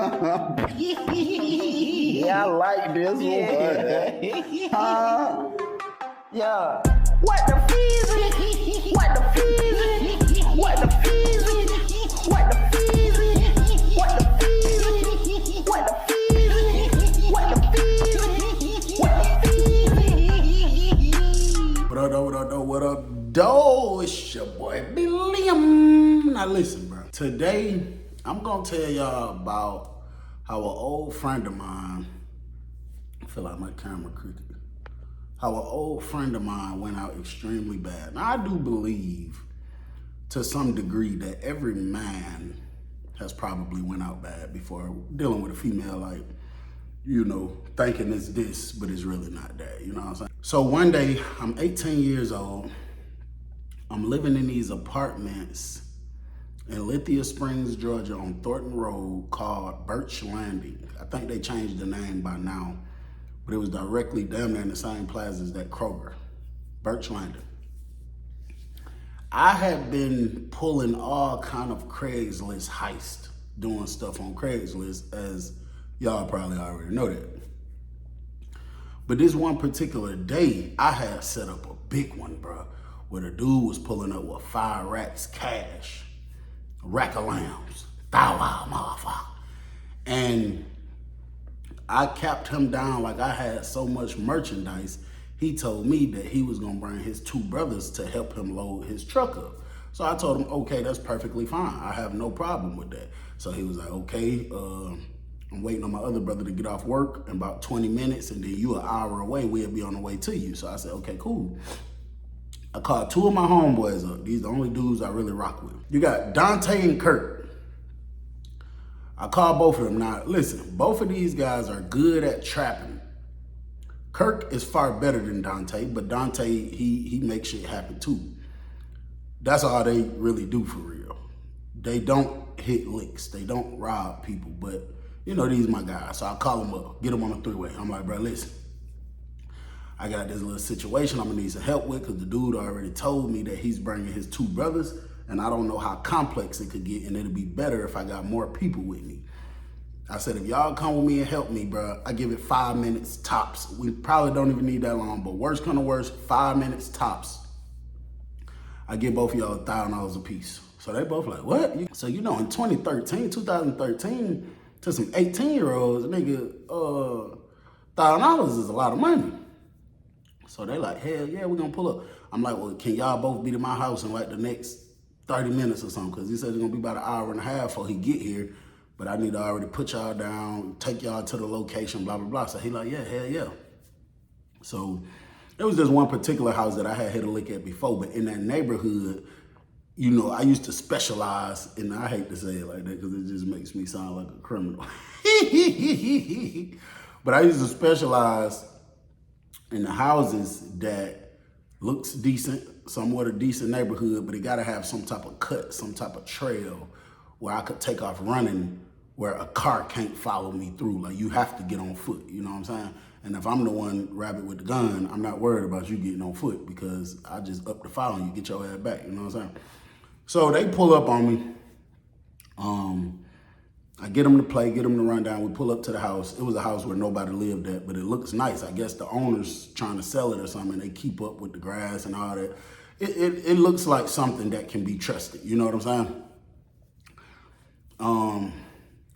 Yeah, I like this one. Yeah. What the feezy? What the feezy? What the feezy? What the feezy? What the feezy? What the feezy? What the feezy? What the feezy? What up, though? It's your boy, William. Now listen, bro. Today, I'm gonna tell y'all about how an old friend of mine, I feel like my camera crooked, how an old friend of mine went out extremely bad. Now, I do believe to some degree that every man has probably went out bad before dealing with a female, like, you know, thinking it's this, but it's really not that, you know what I'm saying? So one day, I'm 18 years old. I'm living in these apartments in Lithia Springs, Georgia on Thornton Road called Birch Landing. I think they changed the name by now, but it was directly down there in the same plaza as that Kroger, Birch Landing. I had been pulling all kind of Craigslist heist, doing stuff on Craigslist, as y'all probably already know that. But this one particular day, I had set up a big one, bro, where the dude was pulling up with 5 racks cash, a rack of lambs, thou motherfucker. And I capped him down like I had so much merchandise. He told me that he was gonna bring his 2 brothers to help him load his truck up. So I told him, okay, that's perfectly fine. I have no problem with that. So he was like, okay, I'm waiting on my other brother to get off work in about 20 minutes, and then you an hour away, we'll be on the way to you. So I said, okay, cool. I called 2 of my homeboys up. These are the only dudes I really rock with. You got Dante and Kirk. I called both of them. Now, listen, both of these guys are good at trapping. Kirk is far better than Dante, but Dante, he makes shit happen too. That's all they really do for real. They don't hit licks. They don't rob people, but you know, these my guys. So I call them up, get them on a 3-way. I'm like, bro, listen, I got this little situation I'm gonna need some help with, because the dude already told me that he's bringing his 2 brothers, and I don't know how complex it could get, and it'll be better if I got more people with me. I said, if y'all come with me and help me, bro, I give it 5 minutes tops. We probably don't even need that long, but worst come to worst, 5 minutes tops. I give both of y'all $1,000 a piece. So they both like, what? So you know, in 2013, to some 18-year-olds, nigga, $1,000 is a lot of money. So they like, hell yeah, we're gonna pull up. I'm like, well, can y'all both be to my house in like the next 30 minutes or something? Because he said it's gonna be about an hour and a half before he get here, but I need to already put y'all down, take y'all to the location, blah, blah, blah. So he like, yeah, hell yeah. So it was just one particular house that I had hit a lick at before, but in that neighborhood, you know, I used to specialize, and I hate to say it like that because it just makes me sound like a criminal. But I used to specialize in the houses that looks decent, somewhat a decent neighborhood, but it gotta have some type of cut, some type of trail where I could take off running, where a car can't follow me through. Like, you have to get on foot, you know what I'm saying? And if I'm the one rabbit with the gun, I'm not worried about you getting on foot, because I just up the file and you get your ass back, you know what I'm saying? So they pull up on me. I get them to play, get them to run down. We pull up to the house. It was a house where nobody lived at, but it looks nice. I guess the owner's trying to sell it or something. They keep up with the grass and all that. It looks like something that can be trusted. You know what I'm saying?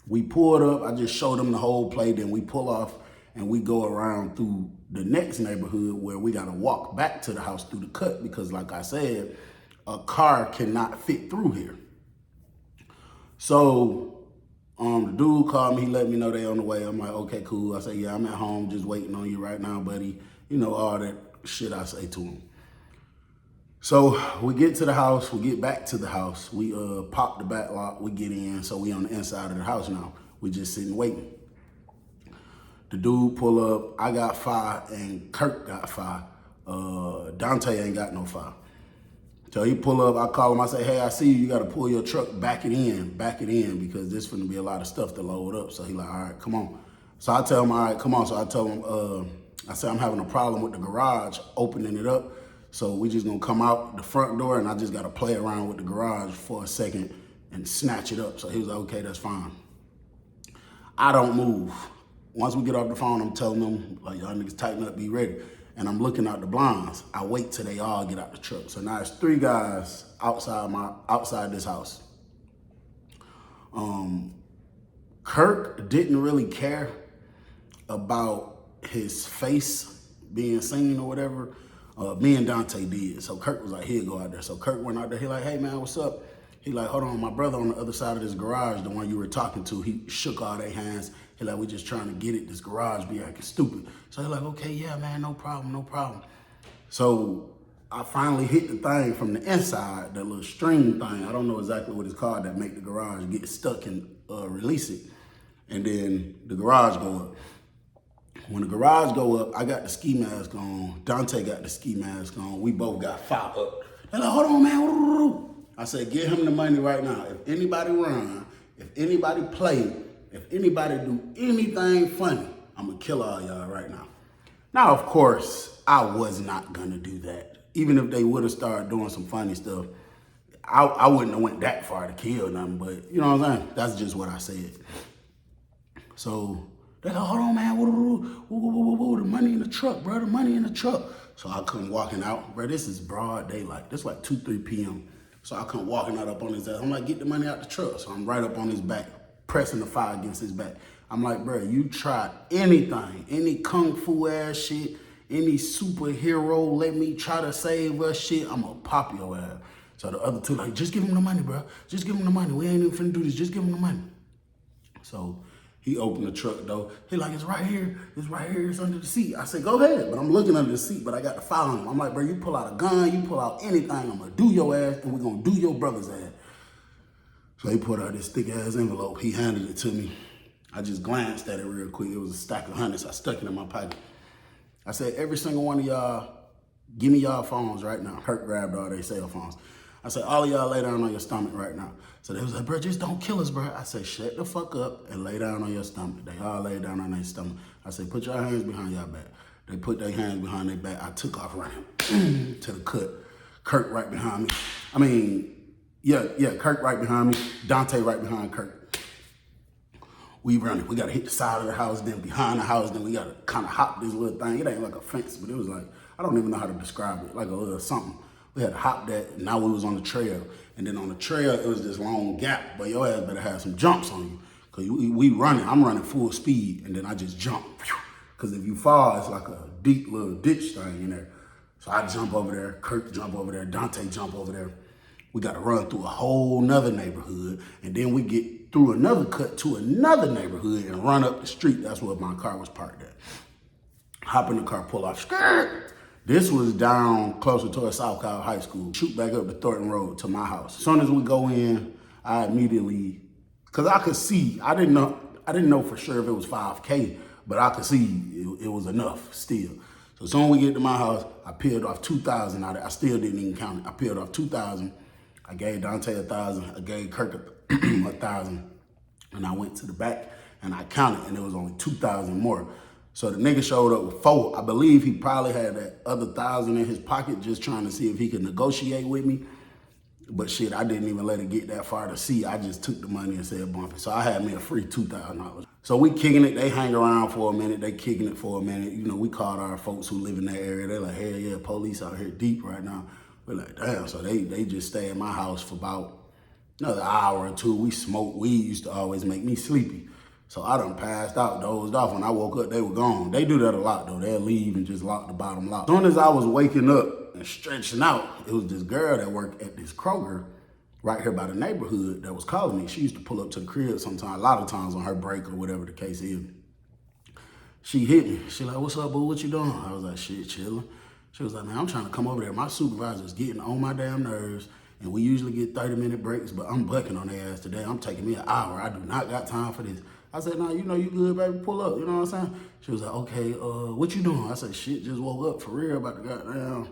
We pulled up. I just showed them the whole play. Then we pull off and we go around through the next neighborhood where we got to walk back to the house through the cut, because like I said, a car cannot fit through here. So the dude called me, he let me know they on the way. I'm like, okay, cool. I say, yeah, I'm at home just waiting on you right now, buddy. You know, all that shit I say to him. So we get to the house, we get back to the house. We pop the back lock, we get in. So we on the inside of the house now. We just sitting waiting. The dude pull up, I got 5 and Kirk got 5. Dante ain't got no 5. So he pull up, I call him, I say, hey, I see you, you gotta pull your truck, back it in, because there's gonna be a lot of stuff to load up. So he like, all right, come on. So I tell him, all right, come on. So I tell him, I say, I'm having a problem with the garage, opening it up. So we just gonna come out the front door, and I just gotta play around with the garage for a second and snatch it up. So he was like, okay, that's fine. I don't move. Once we get off the phone, I'm telling them, like, y'all niggas tighten up, be ready. And I'm looking out the blinds. I wait till they all get out the truck. So now it's 3 guys outside this house. Kirk didn't really care about his face being seen or whatever. Me and Dante did. So Kirk was like, he'll go out there. So Kirk went out there. He like, hey man, what's up? He like, hold on, my brother on the other side of this garage, the one you were talking to, he shook all their hands. He like, we just trying to get it. This garage be acting stupid. So he like, okay, yeah, man, no problem, no problem. So I finally hit the thing from the inside, that little string thing. I don't know exactly what it's called that make the garage get stuck and release it. And then the garage go up. When the garage go up, I got the ski mask on. Dante got the ski mask on. We both got fired up. They're like, hold on, man. I said, get him the money right now. If anybody run, if anybody play, if anybody do anything funny, I'm gonna kill all y'all right now. Now, of course, I was not gonna do that. Even if they would have started doing some funny stuff, I wouldn't have went that far to kill them, but you know what I'm saying? That's just what I said. So they're like, hold on, man, the money in the truck, bro, the money in the truck. So I come walking out, bro, this is broad daylight. This like 2, 3 p.m. So I come walking out up on his ass. I'm like, get the money out the truck. So I'm right up on his back, pressing the fire against his back. I'm like, bro, you try anything, any kung fu ass shit, any superhero, let me try to save us shit, I'm gonna pop your ass. So the other two like, just give him the money, bro. Just give him the money. We ain't even finna do this. Just give him the money. So he opened the truck door. He like, it's right here. It's right here. It's under the seat. I said, go ahead. But I'm looking under the seat, but I got the file on him. I'm like, bro, you pull out a gun, you pull out anything, I'm gonna do your ass and we're gonna do your brother's ass. So he put out this thick ass envelope. He handed it to me. I just glanced at it real quick. It was a stack of hundreds. I stuck it in my pocket. I said, every single one of y'all, give me y'all phones right now. Kirk grabbed all their cell phones. I said, all of y'all lay down on your stomach right now. So they was like, bro, just don't kill us, bro. I said, shut the fuck up and lay down on your stomach. They all lay down on their stomach. I said, put your hands behind your back. They put their hands behind their back. I took off running to the cut. Kirk right behind me. Kirk right behind me. Dante right behind Kirk. We running. We got to hit the side of the house, then behind the house, then we got to kind of hop this little thing. It ain't like a fence, but it was like, I don't even know how to describe it, like a little something. We had to hop that, and now we was on the trail. And then on the trail, it was this long gap, but your ass better have some jumps on you. Cause we running, I'm running full speed, and then I just jump. Cause if you fall, it's like a deep little ditch thing in there. So I jump over there, Kirk jump over there, Dante jump over there. We gotta run through a whole nother neighborhood, and then we get through another cut to another neighborhood and run up the street. That's where my car was parked at. Hop in the car, pull off, skirt. This was down closer towards South Cal High School. Shoot back up the Thornton Road to my house. As soon as we go in, I immediately, cause I could see, I didn't know for sure if it was 5K, but I could see it was enough still. So as soon as we get to my house, I peeled off 2,000 out of it. I still didn't even count it. I peeled off 2,000. I gave Dante 1,000. I gave Kirk 1,000. And I went to the back and I counted, and it was only 2,000 more. So the nigga showed up with 4. I believe he probably had that other 1,000 in his pocket just trying to see if he could negotiate with me. But shit, I didn't even let it get that far to see. I just took the money and said bump it. So I had me a free $2,000. So we kicking it. They hang around for a minute. They kicking it for a minute. You know, we called our folks who live in that area. They're like, hell yeah, police out here deep right now. We're like, damn. So they just stay in my house for about another hour or 2. We smoked weed. Used to always make me sleepy. So I done passed out, dozed off. When I woke up, they were gone. They do that a lot, though. They'll leave and just lock the bottom lock. As soon as I was waking up and stretching out, it was this girl that worked at this Kroger right here by the neighborhood that was calling me. She used to pull up to the crib sometimes, a lot of times on her break or whatever the case is. She hit me. She like, what's up, boo? What you doing? I was like, shit, chilling. She was like, man, I'm trying to come over there. My supervisor's getting on my damn nerves. And we usually get 30-minute breaks, but I'm bucking on their ass today. I'm taking me an hour. I do not got time for this. I said, no, you know you good, baby, pull up, you know what I'm saying? She was like, okay, what you doing? I said, shit, just woke up for real, about to goddamn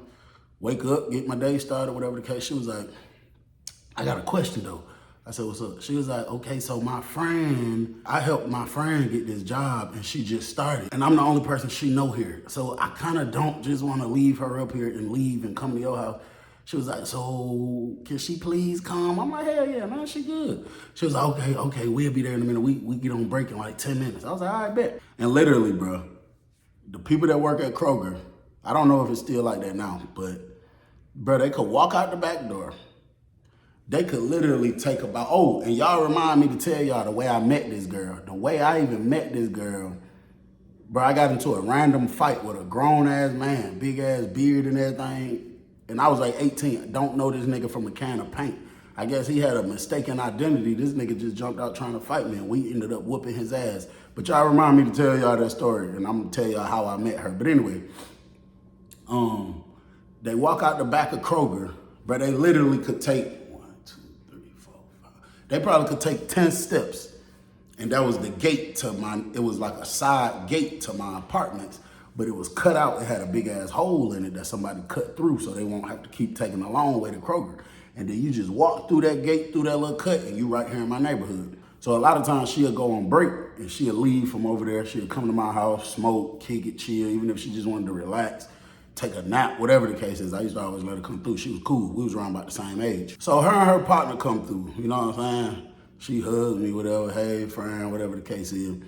wake up, get my day started, whatever the case. She was like, I got a question though. I said, what's up? She was like, okay, so I helped my friend get this job and she just started. And I'm the only person she know here. So I kind of don't just want to leave her up here and leave and come to your house. She was like, so can she please come? I'm like, hell yeah, man, she good. She was like, okay, we'll be there in a minute. We get on break in like 10 minutes. I was like, all right, bet. And literally, bro, the people that work at Kroger, I don't know if it's still like that now, but bro, they could walk out the back door. They could literally take about, oh, and y'all remind me to tell y'all the way I met this girl. The way I even met this girl, bro, I got into a random fight with a grown-ass man, big-ass beard and everything. And I was like 18. I don't know this nigga from a can of paint. I guess he had a mistaken identity. This nigga just jumped out trying to fight me, and we ended up whooping his ass. But y'all remind me to tell y'all that story, and I'm gonna tell y'all how I met her. But anyway, they walk out the back of Kroger, but they literally could take 1, 2, 3, 4, 5. They probably could take 10 steps. And that was the gate to it was like a side gate to my apartments, but it was cut out. It had a big ass hole in it that somebody cut through so they won't have to keep taking a long way to Kroger. And then you just walk through that gate, through that little cut, and you right here in my neighborhood. So a lot of times she'll go on break and she'll leave from over there. She'll come to my house, smoke, kick it, chill, even if she just wanted to relax, take a nap, whatever the case is. I used to always let her come through. She was cool. We was around about the same age. So her and her partner come through, you know what I'm saying? She hugs me, whatever, hey, friend, whatever the case is.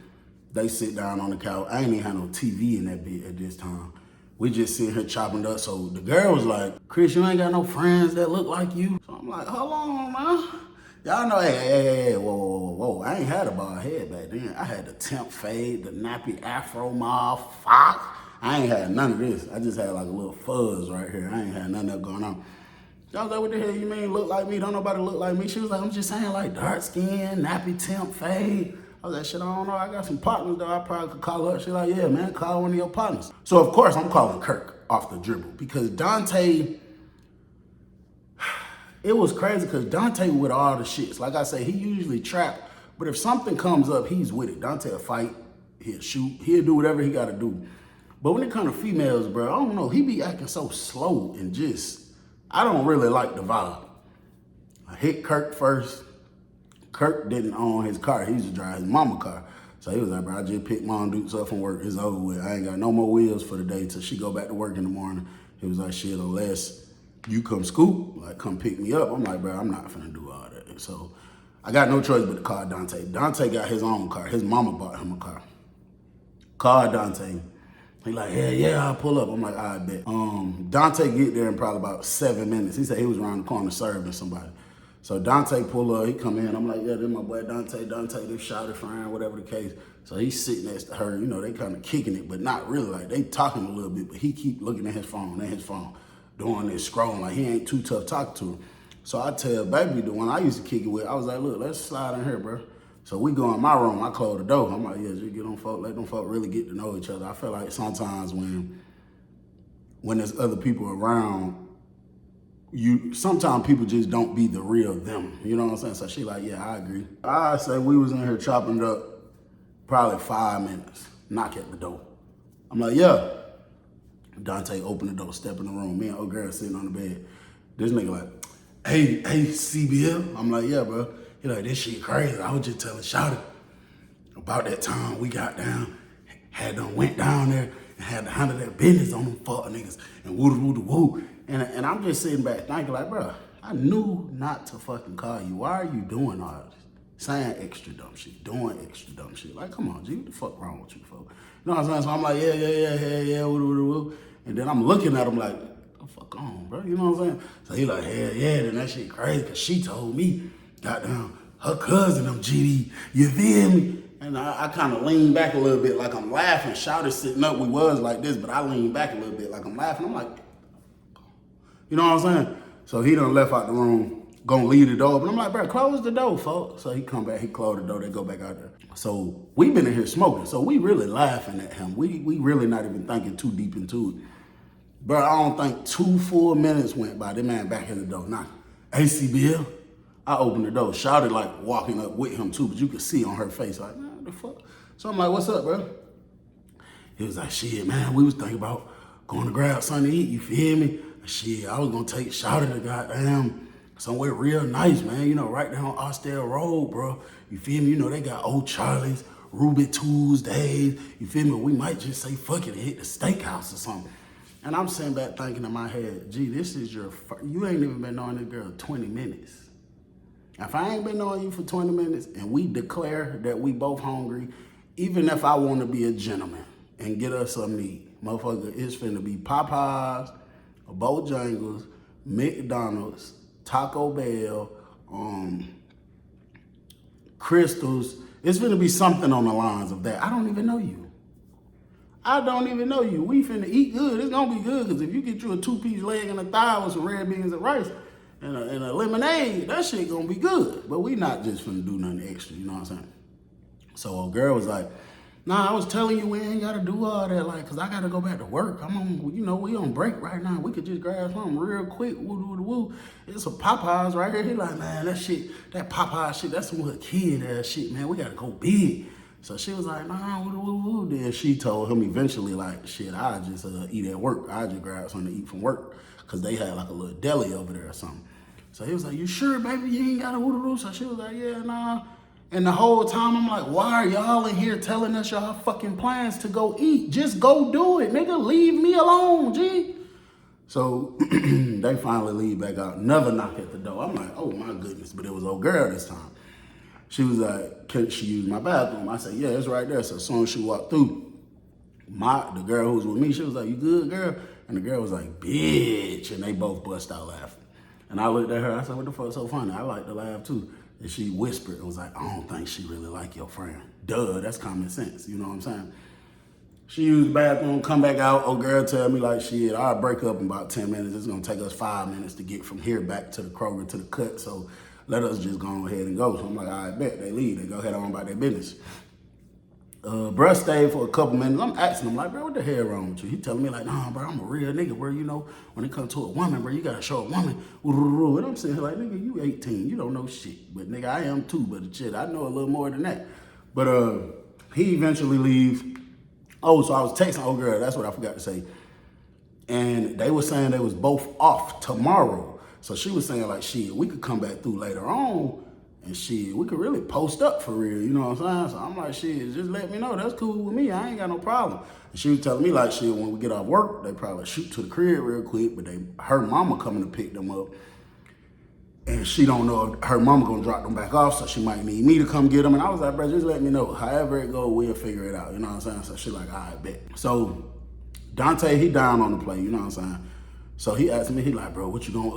They sit down on the couch. I ain't even had no TV in that bit at this time. We just sitting here chopping up. So the girl was like, Chris, you ain't got no friends that look like you? So I'm like, hold on, man. Y'all know, hey, whoa. I ain't had a bald head back then. I had the temp fade, the nappy afro mouth, fox. I ain't had none of this. I just had like a little fuzz right here. I ain't had none of that going on. I was like, what the hell you mean look like me? Don't nobody look like me. She was like, I'm just saying like dark skin, nappy temp fade. I was like, shit, I don't know. I got some partners though. I probably could call her. She's like, yeah, man, call one of your partners. So of course I'm calling Kirk off the dribble because Dante, it was crazy because Dante with all the shits. Like I say, he usually trap, but if something comes up, he's with it. Dante will fight, he'll shoot, he'll do whatever he gotta do. But when it comes to females, bro, I don't know, he be acting so slow and just, I don't really like the vibe. I hit Kirk first. Kirk didn't own his car. He used to drive his mama's car. So he was like, bro, I just picked Mom Dukes up from work. It's over with. I ain't got no more wheels for the day till she go back to work in the morning. He was like, shit, unless you come scoop, like come pick me up. I'm like, bro, I'm not finna do all that. So I got no choice but to call Dante. Dante got his own car. His mama bought him a car. Call Dante. He like, yeah, I'll pull up. I'm like, all right, bet. Dante get there in probably about 7 minutes. He said he was around the corner serving somebody. So Dante pull up, he come in. I'm like, yeah, this my boy Dante, this shouted friend, whatever the case. So he's sitting next to her, you know, they kind of kicking it, but not really. Like they talking a little bit, but he keep looking at his phone, doing this scrolling. Like he ain't too tough talking to her. So I tell baby, the one I used to kick it with, I was like, look, let's slide in here, bro. So we go in my room, I close the door. I'm like, yeah, just get on folk, let them folk really get to know each other. I feel like sometimes when there's other people around, sometimes people just don't be the real them. You know what I'm saying? So she like, yeah, I agree. I say we was in here chopping it up probably 5 minutes, knock at the door. I'm like, yeah. Dante opened the door, step in the room. Me and old girl sitting on the bed. This nigga like, hey, CBL. I'm like, yeah, bro. He like, this shit crazy. I was just telling Shawty about that time we got down, went down there and had to handle that business on them fuck niggas and woo. And I'm just sitting back thinking like, bro, I knew not to fucking call you. Why are you doing all this? Saying extra dumb shit, doing extra dumb shit. Like, come on, G, what the fuck wrong with you, folks? You know what I'm saying? So I'm like, yeah, woo. And then I'm looking at him like, what the fuck on, bro? You know what I'm saying? So he like, yeah, then that shit crazy, cause she told me, goddamn, her cousin, them GD, you feel me? And I kind of leaned back a little bit like I'm laughing. Shouted sitting up, we was like this, but I leaned back a little bit like I'm laughing. I'm like, you know what I'm saying? So he done left out the room, gonna leave the door, but I'm like, bro, close the door, folks. So he come back, he closed the door, they go back out there. So we been in here smoking, so we really laughing at him. We really not even thinking too deep into it. Bro, I don't think 2 full minutes went by, that man back at the door knocking. ACBL? I opened the door, shouted like walking up with him too, but you could see on her face like, man, what the fuck? So I'm like, what's up, bro? He was like, shit, man, we was thinking about going to grab something to eat, you feel me? Shit, I was gonna take shouted to goddamn somewhere real nice, man, you know, right down Austell Road, bro. You feel me? You know, they got Old Charlie's, Ruby Tuesdays, you feel me? We might just say fuck it and hit the steakhouse or something. And I'm sitting back thinking in my head, gee, this is you ain't even been knowing this girl 20 minutes. If I ain't been knowing you for 20 minutes and we declare that we both hungry, even if I want to be a gentleman and get us something to eat, motherfucker, it's finna be Popeyes, Bojangles, McDonald's, Taco Bell, Crystals. It's finna be something on the lines of that. I don't even know you. We finna eat good. It's gonna be good, because if you get you a 2-piece leg and a thigh with some red beans and rice and a lemonade, that shit gonna be good. But we not just finna do nothing extra, you know what I'm saying? So a girl was like, nah, I was telling you we ain't gotta do all that, like, cause I gotta go back to work. We on break right now. We could just grab something real quick, woo. It's some Popeyes right here. He like, man, that Popeye shit, that's some little kid ass shit, man. We gotta go big. So she was like, nah, woo. Then she told him eventually, like, shit, I'll just eat at work. I'll just grab something to eat from work, cause they had like a little deli over there or something. So he was like, you sure, baby, you ain't gotta woo. So she was like, yeah, nah. And the whole time I'm like, why are y'all in here telling us y'all fucking plans to go eat? Just go do it, nigga. Leave me alone, G. So they finally leave back out. Another knock at the door. I'm like, oh my goodness. But it was old girl this time. She was like, can she use my bathroom? I said, yeah, it's right there. So as soon as she walked through, the girl who was with me, she was like, you good, girl? And the girl was like, bitch. And they both bust out laughing. And I looked at her. I said, what the fuck's so funny? I like to laugh too. And she whispered, it was like, I don't think she really like your friend. Duh, that's common sense, you know what I'm saying? She used the bathroom, come back out, old girl tell me like, shit, I'll break up in about 10 minutes. It's gonna take us 5 minutes to get from here back to the Kroger to the cut, so let us just go ahead and go. So I'm like, all right, bet, they leave, they go head on about their business. Bruh stayed for a couple minutes. I'm asking him like, bro, what the hell wrong with you? He telling me like, nah, bro, I'm a real nigga, bro. You know, when it comes to a woman, bro, you gotta show a woman. And I'm saying like, nigga, you 18, you don't know shit. But nigga, I am too, but shit, I know a little more than that. But he eventually leaves. Oh, so I was texting old girl, that's what I forgot to say. And they were saying they was both off tomorrow. So she was saying like, shit, we could come back through later on. And shit, we could really post up for real, you know what I'm saying? So I'm like, shit, just let me know. That's cool with me. I ain't got no problem. And she was telling me like, shit, when we get off work, they probably shoot to the crib real quick, but her mama coming to pick them up. And she don't know if her mama gonna drop them back off, so she might need me to come get them. And I was like, bro, just let me know. However it go, we'll figure it out, you know what I'm saying? So she like, all right, bet. So Dante, he down on the play, you know what I'm saying? So he asked me, he like, bro, what you gonna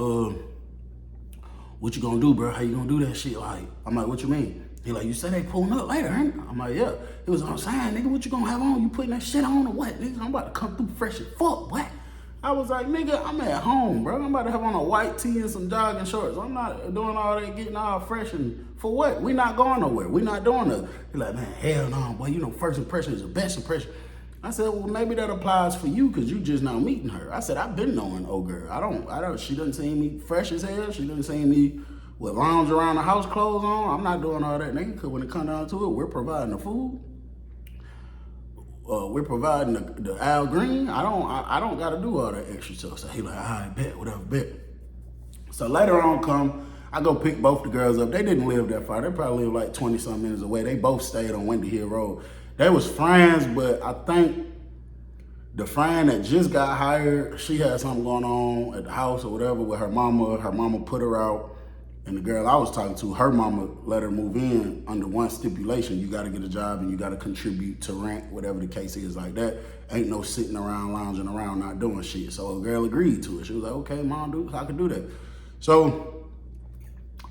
do, bro? How you gonna do that shit? Like, I'm like, what you mean? He like, you said they pulling up later, ain't it? I'm like, yeah. He was, I'm saying, nigga, what you gonna have on? You putting that shit on or what? Nigga, I'm about to come through fresh as fuck, what? I was like, nigga, I'm at home, bro. I'm about to have on a white tee and some jogging shorts. I'm not doing all that, getting all fresh and for what? We not going nowhere. We not doing nothing. He like, man, hell no, boy. You know, first impression is the best impression. I said, well, maybe that applies for you because you just now meeting her. I said, I've been knowing old girl. I don't, she doesn't see me fresh as hell. She doesn't see me with lounge around the house clothes on. I'm not doing all that, nigga, because when it comes down to it, we're providing the food. We're providing the Al Green. I don't got to do all that extra stuff. So he like, all right, bet, whatever, bet. So later on I go pick both the girls up. They didn't live that far. They probably lived like 20-some minutes away. They both stayed on Windy Hill Road. They was friends, but I think the friend that just got hired, she had something going on at the house or whatever with her mama. Her mama put her out. And the girl I was talking to, her mama let her move in under one stipulation. You gotta get a job and you gotta contribute to rent, whatever the case is like that. Ain't no sitting around, lounging around, not doing shit. So a girl agreed to it. She was like, okay, mom, dude, I can do that. So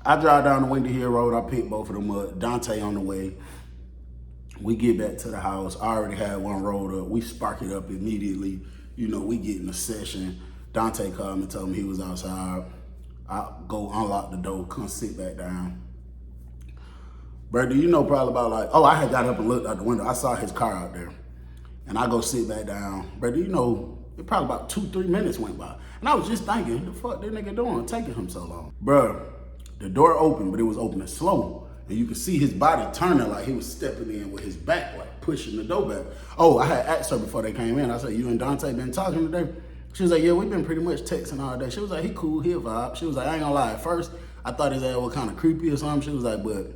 I drive down the Windy Hill Road. I pick both of them up. Dante on the way. We get back to the house. I already had one rolled up. We spark it up immediately. You know, we get in a session. Dante called me and told me he was outside. I go unlock the door, come sit back down. Bro, do you know probably about like, I had got up and looked out the window. I saw his car out there. And I go sit back down. Bro, do you know, it probably about 2-3 minutes went by. And I was just thinking, the fuck this nigga doing, taking him so long? Bro, the door opened, but it was opening slow. And you could see his body turning like he was stepping in with his back, like pushing the door back. Oh, I had asked her before they came in. I said, you and Dante been talking today? She was like, yeah, we've been pretty much texting all day. She was like, he cool, he a vibe. She was like, I ain't gonna lie, at first, I thought his ass was kind of creepy or something. She was like, but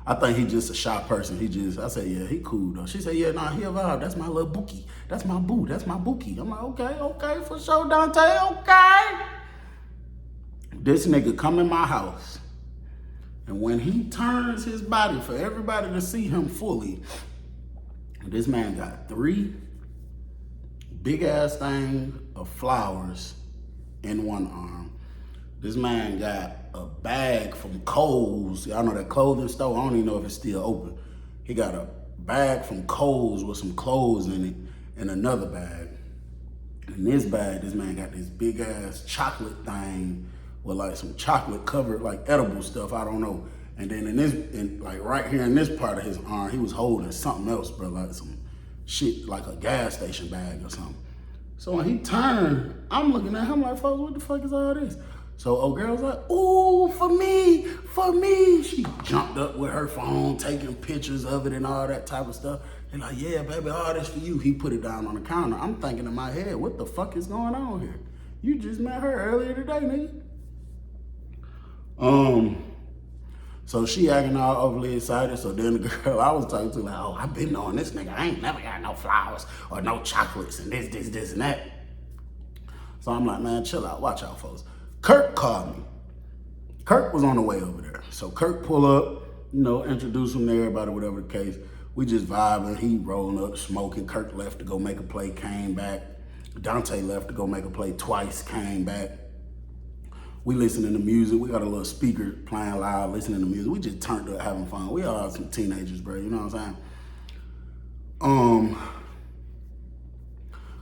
I think he just a shy person. I said, yeah, he cool though. She said, yeah, nah, he a vibe. That's my little bookie. That's my boo. That's my bookie. I'm like, okay, for sure, Dante, okay. This nigga come in my house, and when he turns his body for everybody to see him fully, this man got 3 big ass things of flowers in one arm. This man got a bag from Kohl's. Y'all know that clothing store? I don't even know if it's still open. He got a bag from Kohl's with some clothes in it and another bag. In this bag, this man got this big ass chocolate thing with like some chocolate covered like edible stuff, I don't know. And then like right here in this part of his arm, he was holding something else, bro, like some shit, like a gas station bag or something. So when he turned, I'm looking at him like, folks, what the fuck is all this? So old girl was like, ooh, for me. She jumped up with her phone, taking pictures of it and all that type of stuff. They're like, yeah, baby, all this for you. He put it down on the counter. I'm thinking in my head, what the fuck is going on here? You just met her earlier today, nigga. So she acting all overly excited. So then the girl I was talking to like, oh, I've been knowing this nigga. I ain't never got no flowers or no chocolates and this and that. So I'm like, man, chill out, watch out, folks. Kirk called me. Kirk was on the way over there. So Kirk pull up, introduce him to everybody, whatever the case. We just vibing, he rolling up, smoking. Kirk left to go make a play, came back. Dante left to go make a play twice, came back. We listening to music. We got a little speaker playing loud, listening to music. We just turned up, having fun. We all some teenagers, bro, you know what I'm saying?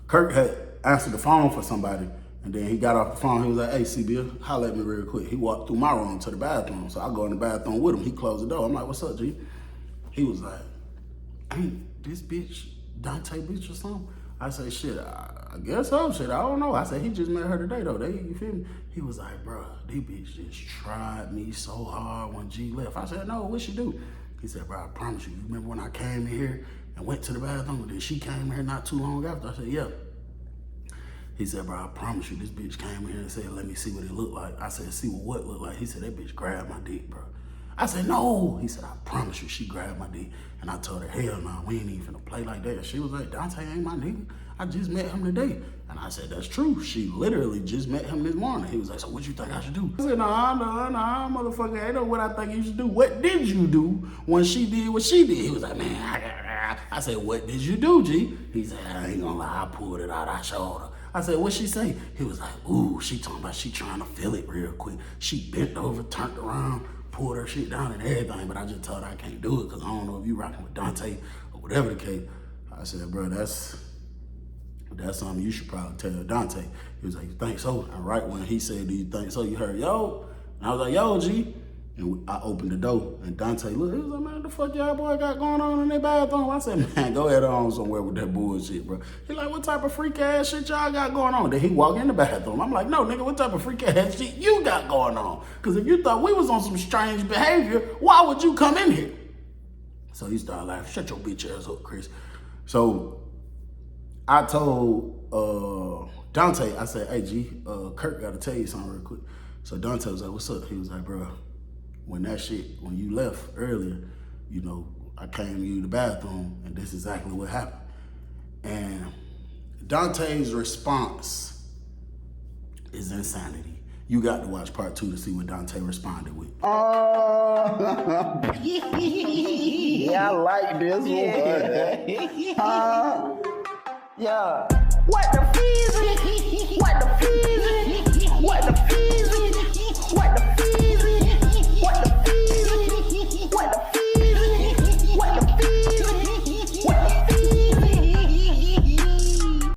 Kirk had answered the phone for somebody. And then he got off the phone, he was like, hey, CB, holler at me real quick. He walked through my room to the bathroom, so I go in the bathroom with him. He closed the door. I'm like, what's up, G? He was like, ain't this bitch Dante bitch or something? I said, shit, I guess so, shit, I don't know. I said, he just met her today, though. You feel me? He was like, bro, this bitch just tried me so hard when G left. I said, no, what she do? He said, bro, I promise you remember when I came in here and went to the bathroom, and then she came here not too long after? I said, yeah. He said, bro, I promise you, this bitch came in here and said, let me see what it looked like. I said, see what looked like? He said, that bitch grabbed my dick, bro. I said, no. He said, I promise you, she grabbed my dick. And I told her, hell no, we ain't even finna play like that. She was like, Dante ain't my nigga. I just met him today. And I said, that's true. She literally just met him this morning. He was like, so what you think I should do? I said, nah, motherfucker, ain't know what I think you should do. What did you do when she did what she did? He was like, man, I said, what did you do, G? He said, I ain't gonna lie, I pulled it out, I showed her. I said, what'd she say? He was like, ooh, she talking about she trying to feel it real quick. She bent over, turned around, pulled her shit down and everything, but I just told her I can't do it because I don't know if you rocking with Dante or whatever the case. I said, bro, that's something you should probably tell Dante. He was like, you think so? And right when he said, do you think so? You heard, yo. And I was like, yo, G. And I opened the door, and Dante looked. He was like, man, what the fuck y'all boy got going on in their bathroom? I said, man, go ahead on somewhere with that bullshit, bro. He like, what type of freak ass shit y'all got going on? Then he walked in the bathroom. I'm like, no, nigga, what type of freak ass shit you got going on? Because if you thought we was on some strange behavior, why would you come in here? So he started laughing. Shut your bitch ass up, Chris. So I told Dante, I said, hey, G, Kirk got to tell you something real quick. So Dante was like, what's up? He was like, bro, when you left earlier, I came to the bathroom and this is exactly what happened. And Dante's response is insanity. You got to watch part 2 to see what Dante responded with. Yeah, I like this one. Yeah. What the feezy? What the feezy? What the